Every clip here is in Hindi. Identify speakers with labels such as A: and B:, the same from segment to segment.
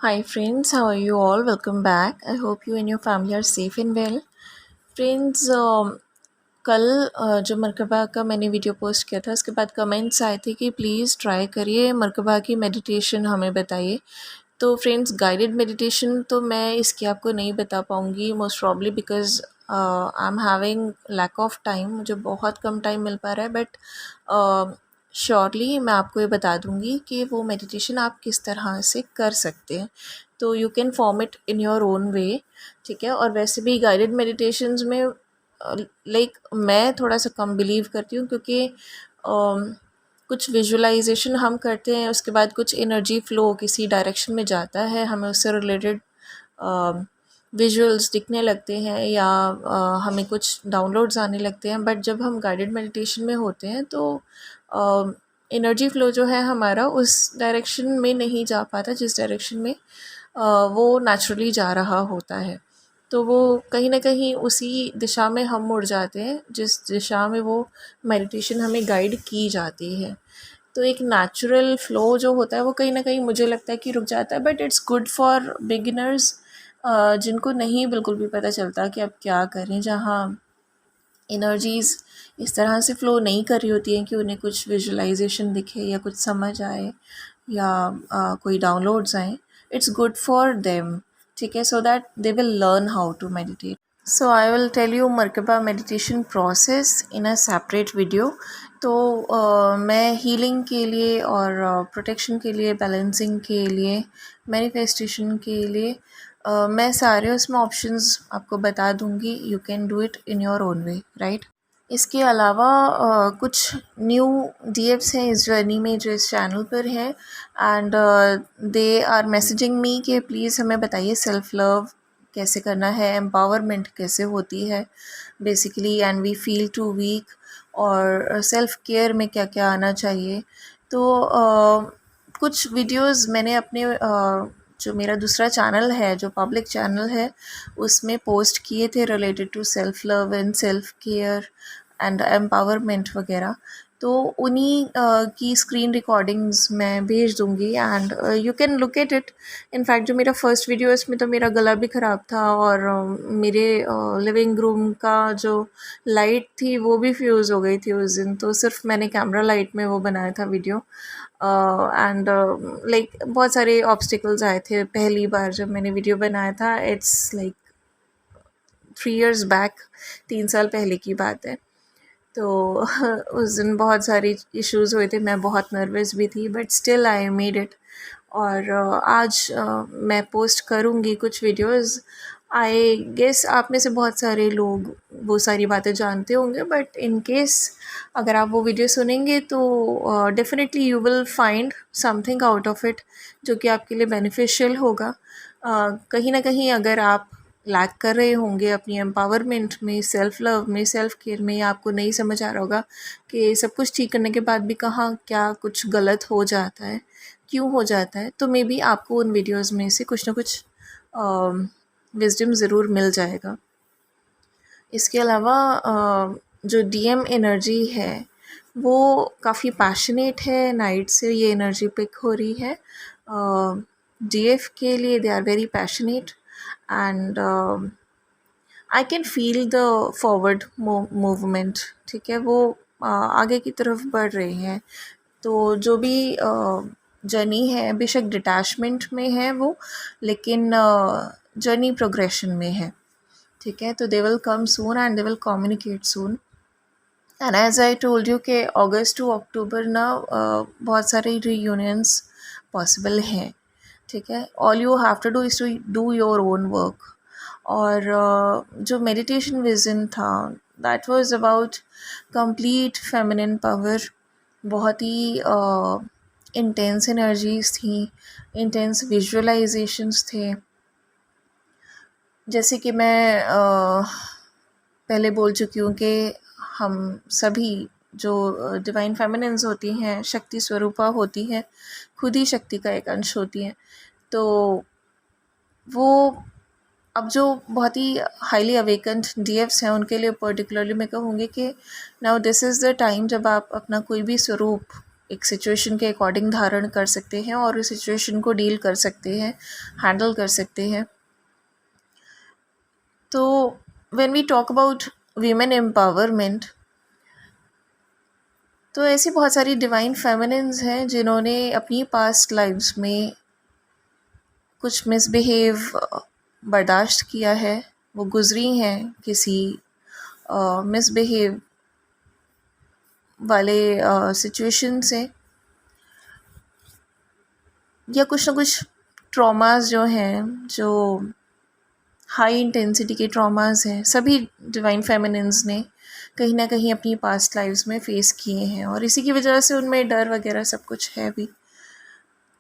A: Hi friends, how are you all? Welcome back. I hope you and your family are safe and well. Friends, कल जो मरकबा का मैंने वीडियो पोस्ट किया था उसके बाद कमेंट्स आए थे कि प्लीज़ ट्राई करिए मरकबा की मेडिटेशन हमें बताइए। तो फ्रेंड्स गाइडेड मेडिटेशन तो मैं इसकी आपको नहीं बता पाऊँगी most probably because I am having lack of time. मुझे बहुत कम टाइम मिल पा रहा है बट श्योरली मैं आपको ये बता दूँगी कि वो मेडिटेशन आप किस तरह से कर सकते हैं। तो you can form it in your own way, ठीक है। और वैसे भी गाइडेड मेडिटेशंस में लाइक मैं थोड़ा सा कम बिलीव करती हूँ क्योंकि कुछ विजुअलाइजेशन हम करते हैं, उसके बाद कुछ एनर्जी फ़्लो किसी डायरेक्शन में जाता है, हमें उससे रिलेटेड विजुअल्स दिखने लगते हैं या हमें कुछ डाउनलोड्स आने लगते हैं। बट जब हम गाइडेड मेडिटेशन में होते हैं तो एनर्जी फ़्लो जो है हमारा उस डायरेक्शन में नहीं जा पाता जिस डायरेक्शन में वो नेचुरली जा रहा होता है। तो वो कहीं न कहीं उसी दिशा में हम मुड़ जाते हैं जिस दिशा में वो मेडिटेशन हमें गाइड की जाती है। तो एक नेचुरल फ़्लो जो होता है वो कहीं न कहीं मुझे लगता है कि रुक जाता है। But it's good for beginners जिनको नहीं बिल्कुल भी पता चलता कि अब क्या करें, जहाँ एनर्जीज़ इस तरह से फ़्लो नहीं कर रही होती हैं कि उन्हें कुछ विजुअलाइजेशन दिखे या कुछ समझ आए या कोई डाउनलोड्स आएँ। इट्स गुड फॉर देम, ठीक है, so that they will learn how to meditate. So I will tell you merkaba meditation process in a separate video. तो मैं हीलिंग के लिए और प्रोटेक्शन के लिए, बैलेंसिंग के लिए, मैनिफेस्टेशन के लिए मैं सारे उसमें ऑप्शंस आपको बता दूंगी। You can do it in your own way, right. इसके अलावा कुछ न्यू डीएफ्स हैं इस जर्नी में जो इस चैनल पर हैं and they are messaging me कि प्लीज़ हमें बताइए सेल्फ़ लव कैसे करना है, एम्पावरमेंट कैसे होती है basically, and we feel too weak, और सेल्फ़ केयर में क्या क्या आना चाहिए। तो कुछ वीडियोस मैंने अपने जो मेरा दूसरा चैनल है, जो पब्लिक चैनल है, उसमें पोस्ट किए थे related to self love and self care and empowerment वगैरह। तो उन्हीं की स्क्रीन रिकॉर्डिंग्स मैं भेज दूँगी and you can look at it. In fact जो मेरा फर्स्ट वीडियो है उसमें तो मेरा गला भी ख़राब था और मेरे लिविंग रूम का जो लाइट थी वो भी फ्यूज़ हो गई थी उस दिन। तो सिर्फ मैंने कैमरा लाइट में वो बनाया था वीडियो एंड लाइक बहुत सारे ऑब्स्टिकल्स आए थे पहली बार जब मैंने वीडियो बनाया था। इट्स लाइक 3 years बैक, 3 साल पहले की बात है। तो उस दिन बहुत सारे इश्यूज़ हुए थे, मैं बहुत नर्वस भी थी but still I made it. और आज मैं पोस्ट करूँगी कुछ वीडियोस। आई गेस आप में से बहुत सारे लोग वो सारी बातें जानते होंगे, बट इन केस अगर आप वो वीडियो सुनेंगे तो definitely you will find something out of it जो कि आपके लिए बेनिफिशियल होगा। कहीं ना कहीं अगर आप लैक कर रहे होंगे अपनी एम्पावरमेंट में, सेल्फ़ लव में, सेल्फ़ केयर में, या आपको नहीं समझ आ रहा होगा कि सब कुछ ठीक करने के बाद भी कहाँ क्या कुछ गलत हो जाता है, क्यों हो जाता है, तो मे बी आपको उन वीडियोस में से कुछ ना कुछ विज़डम ज़रूर मिल जाएगा। इसके अलावा जो डीएम एनर्जी है वो काफ़ी पैशनेट है। नाइट से ये एनर्जी पिक हो रही है। डीएफ के लिए they are very passionate and I can feel the forward movement, ठीक है। वो आगे की तरफ बढ़ रहे हैं। तो जो भी जर्नी है बेशक डिटैचमेंट में है वो, लेकिन जर्नी प्रोग्रेशन में है, ठीक है। तो they will come soon and they will communicate soon. And as I told you कि अगस्त टू अक्टूबर ना बहुत सारे रीयूनियंस पॉसिबल हैं, ठीक है। All you have to do is to do your own work. और जो मेडिटेशन विज़न था that was about complete feminine power. बहुत ही इंटेंस एनर्जीज थी, इंटेंस विजुअलाइजेशंस थे। जैसे कि मैं पहले बोल चुकी हूँ कि हम सभी जो डिवाइन फेमिनिन्स होती हैं, शक्ति स्वरूपा होती हैं, खुद ही शक्ति का एक अंश होती हैं। तो वो अब जो बहुत ही हाईली अवेकेंड डीएफ्स हैं उनके लिए पर्टिकुलरली मैं कहूँगी कि now this is the time जब आप अपना कोई भी स्वरूप एक सिचुएशन के अकॉर्डिंग धारण कर सकते हैं और उस सिचुएशन को डील कर सकते हैं, हैंडल कर सकते हैं। तो when we talk about women empowerment, तो ऐसी बहुत सारी डिवाइन फेमिनिन्स हैं जिन्होंने अपनी पास्ट लाइव्स में कुछ मिसबिहेव बर्दाश्त किया है, वो गुजरी हैं किसी मिसबिहेव वाले सिचुएशन से, या कुछ ना कुछ ट्रॉमास जो हैं, जो हाई इंटेंसिटी के ट्रॉमास हैं, सभी डिवाइन फेमिनिन्स ने कहीं ना कहीं अपनी पास्ट लाइव्स में फेस किए हैं और इसी की वजह से उनमें डर वगैरह सब कुछ है भी।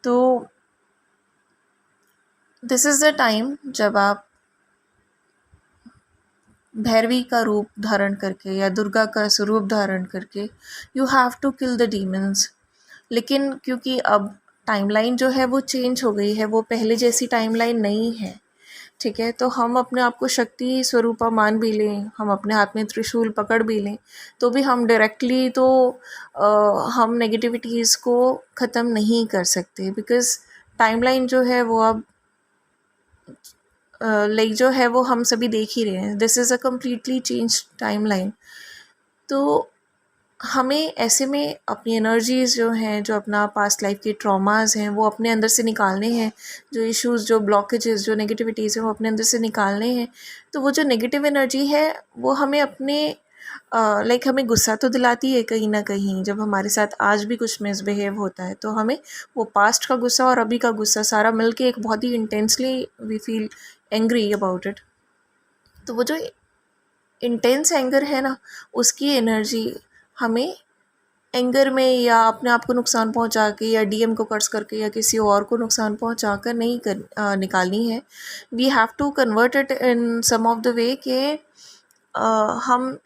A: तो दिस इज़ द टाइम जब आप भैरवी का रूप धारण करके या दुर्गा का स्वरूप धारण करके you have to kill the demons. लेकिन क्योंकि अब टाइमलाइन जो है वो चेंज हो गई है, वो पहले जैसी टाइमलाइन नहीं है, ठीक है। तो हम अपने आप को शक्ति स्वरूपा मान भी लें, हम अपने हाथ में त्रिशूल पकड़ भी लें, तो भी हम डायरेक्टली तो हम नेगेटिविटीज़ को ख़त्म नहीं कर सकते, बिकॉज़ टाइमलाइन जो है वो अब लाइक जो है वो हम सभी देख ही रहे हैं, this is a completely change timeline. तो हमें ऐसे में अपनी एनर्जीज़ जो हैं, जो अपना पास्ट लाइफ के ट्रॉमास हैं, वो अपने अंदर से निकालने हैं, जो इश्यूज़, जो ब्लॉकेजेस, जो नेगेटिविटीज़ हैं, वो अपने अंदर से निकालने हैं। तो वो जो नेगेटिव एनर्जी है वो हमें अपने लाइक हमें गुस्सा तो दिलाती है कहीं ना कहीं, जब हमारे साथ आज भी कुछ मिसबिहेव होता है तो हमें वो पास्ट का गुस्सा और अभी का गुस्सा सारा मिलके एक बहुत ही intensely we feel angry about it. तो वो जो इंटेंस एंगर है ना, उसकी एनर्जी हमें एंगर में या अपने आप को नुकसान पहुंचा के या डीएम को कर्ज करके या किसी और को नुकसान पहुंचा कर नहीं निकालनी है। We have to convert it in some of the way के हम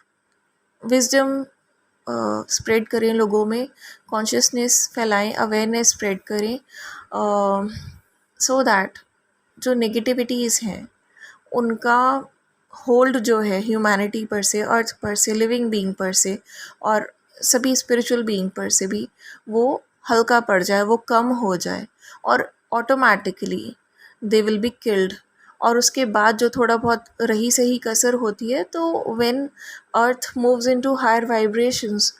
A: विजडम स्प्रेड करें, लोगों में कॉन्शियसनेस फैलाएं, अवेयरनेस स्प्रेड करें, सो दैट जो नेगेटिविटीज़ हैं उनका होल्ड जो है ह्यूमैनिटी पर से, अर्थ पर से, लिविंग बीइंग पर से और सभी स्पिरिचुअल बीइंग पर से भी वो हल्का पड़ जाए, वो कम हो जाए और automatically they will be killed. और उसके बाद जो थोड़ा बहुत रही सही कसर होती है, तो when earth moves into higher vibrations,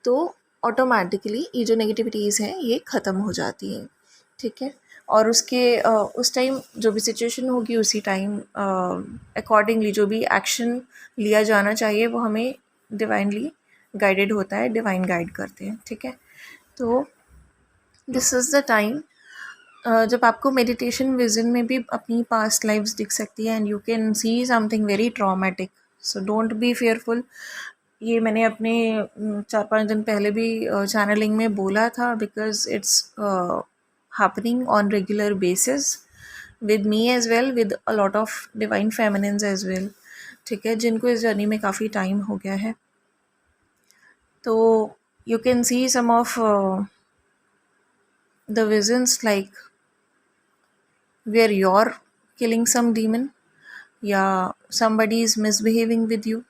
A: तो ऑटोमेटिकली ये जो नेगेटिविटीज़ हैं ये ख़त्म हो जाती हैं, ठीक है। और उसके उस टाइम जो भी सिचुएशन होगी उसी टाइम अकॉर्डिंगली जो भी एक्शन लिया जाना चाहिए वो हमें डिवाइनली गाइडेड होता है, डिवाइन गाइड करते हैं, ठीक है। तो दिस इज़ द टाइम जब आपको मेडिटेशन विजन में भी अपनी पास्ट लाइव्स दिख सकती है and you can see something very traumatic, so don't be fearful. ये मैंने अपने 4-5 दिन पहले भी चैनलिंग में बोला था, because it's happening on regular basis with me as well, with a lot of divine feminines as well, ठीक है, जिनको इस जर्नी में काफ़ी टाइम हो गया है। तो you can see some of the visions like where you're killing some demon, या somebody is misbehaving with you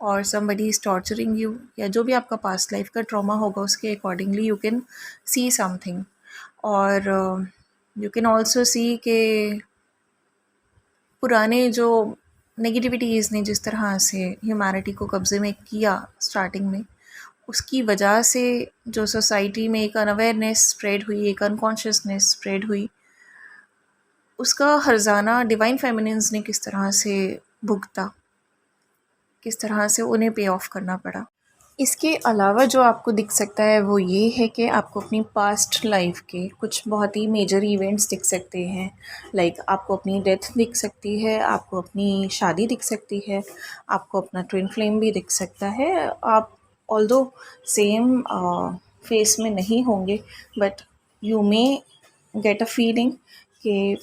A: और somebody is torturing you, या जो भी आपका पास्ट लाइफ का ट्रॉमा होगा उसके accordingly you can see something. और यू कैन ऑल्सो सी के पुराने जो नेगेटिविटीज़ ने जिस तरह से ह्यूमैनिटी को कब्ज़े में किया स्टार्टिंग में, उसकी वजह से जो सोसाइटी में एक अनअवेयरनेस स्प्रेड हुई, एक अनकॉन्शियसनेस स्प्रेड हुई, उसका हर्जाना डिवाइन फेमिनिन्स ने किस तरह से भुगता, किस तरह से उन्हें पे ऑफ करना पड़ा। इसके अलावा जो आपको दिख सकता है वो ये है कि आपको अपनी पास्ट लाइफ के कुछ बहुत ही मेजर इवेंट्स दिख सकते हैं, लाइक आपको अपनी डेथ दिख सकती है, आपको अपनी शादी दिख सकती है, आपको अपना ट्विन फ्लेम भी दिख सकता है। आप ऑल्दो सेम फेस में नहीं होंगे, but you may get a feeling कि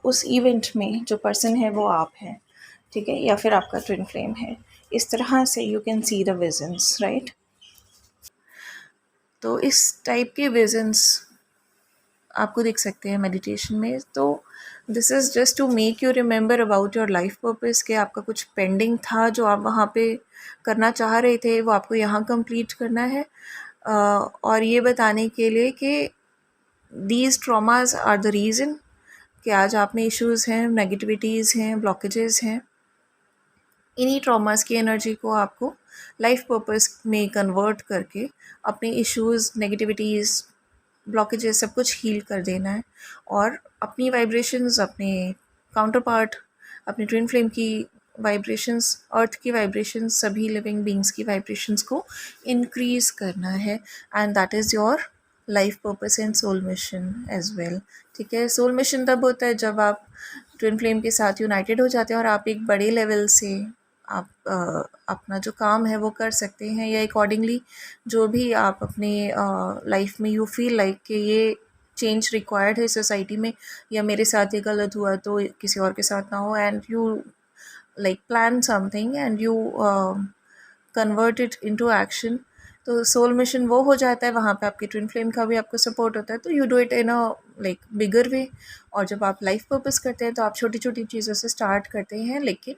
A: उस इवेंट में जो पर्सन है वो आप हैं, ठीक है, या फिर आपका ट्विन फ्लेम है। इस तरह से you can see the visions, right. तो इस टाइप के विजन्स आपको दिख सकते हैं मेडिटेशन में। तो this is just to make you remember about your life purpose, कि आपका कुछ पेंडिंग था जो आप वहाँ पे करना चाह रहे थे, वो आपको यहाँ कंप्लीट करना है। और ये बताने के लिए कि these traumas are the reason कि आज आप में इश्यूज़ हैं, नेगेटिविटीज़ हैं, ब्लॉकेजेस हैं। इन्हीं ट्रॉमास की एनर्जी को आपको लाइफ पर्पस में कन्वर्ट करके अपने इश्यूज़, नेगेटिविटीज़, ब्लॉकेजेस सब कुछ हील कर देना है और अपनी वाइब्रेशंस, अपने काउंटर पार्ट, अपने ट्विन फ्लेम की वाइब्रेशंस, अर्थ की वाइब्रेशंस, सभी लिविंग बींग्स की वाइब्रेशंस को इंक्रीज़ करना है and that is your life purpose and soul mission as well. ठीक है, सोल मिशन तब होता है जब आप ट्विन फ्लेम के साथ यूनाइटेड हो जाते हैं और आप एक बड़े लेवल से आप अपना जो काम है वो कर सकते हैं या अकॉर्डिंगली जो भी आप अपने लाइफ में यू फील लाइक कि ये चेंज रिक्वायर्ड है सोसाइटी में या मेरे साथ ये गलत हुआ तो किसी और के साथ ना हो, and you like plan something and you convert it into action. तो सोल मिशन वो हो जाता है, वहाँ पे आपकी ट्विन फ्लेम का भी आपको सपोर्ट होता है, तो you do it in a like bigger way. और जब आप लाइफ पर्पस करते हैं तो आप छोटी छोटी चीज़ों से स्टार्ट करते हैं, लेकिन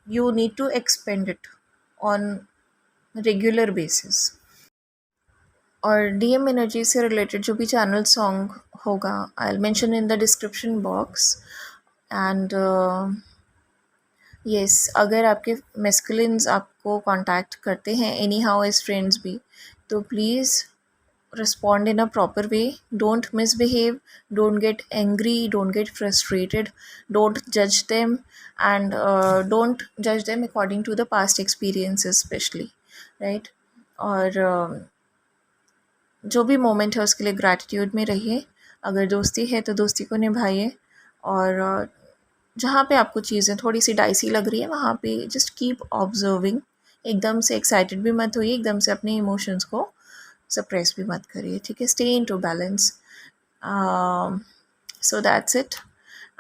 A: you need to expend it on regular basis। और डीएम एनर्जी से रिलेटेड जो भी चैनल सॉन्ग होगा I will mention in the description box. And yes, अगर आपके मेस्कुलिन्स आपको कांटेक्ट करते हैं एनी हाउ एज फ्रेंड्स भी, तो please respond in a proper way. Don't misbehave, don't get angry, don't get frustrated, don't judge them, and don't judge them according to the past experiences especially, right? और जो भी मोमेंट है उसके लिए ग्रैटिट्यूड में रहिए। अगर दोस्ती है तो दोस्ती को निभाइए, और जहाँ पे आपको चीज़ें थोड़ी सी डाइसी लग रही है वहाँ पे जस्ट कीप ऑब्जर्विंग। एकदम से एक्साइटेड भी मत होइए, एकदम से अपने इमोशंस को सप्रेस भी मत करिए। ठीक है, stay into balance. So that's it,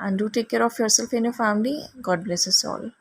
A: and do take care of your self and your family. God bless us all.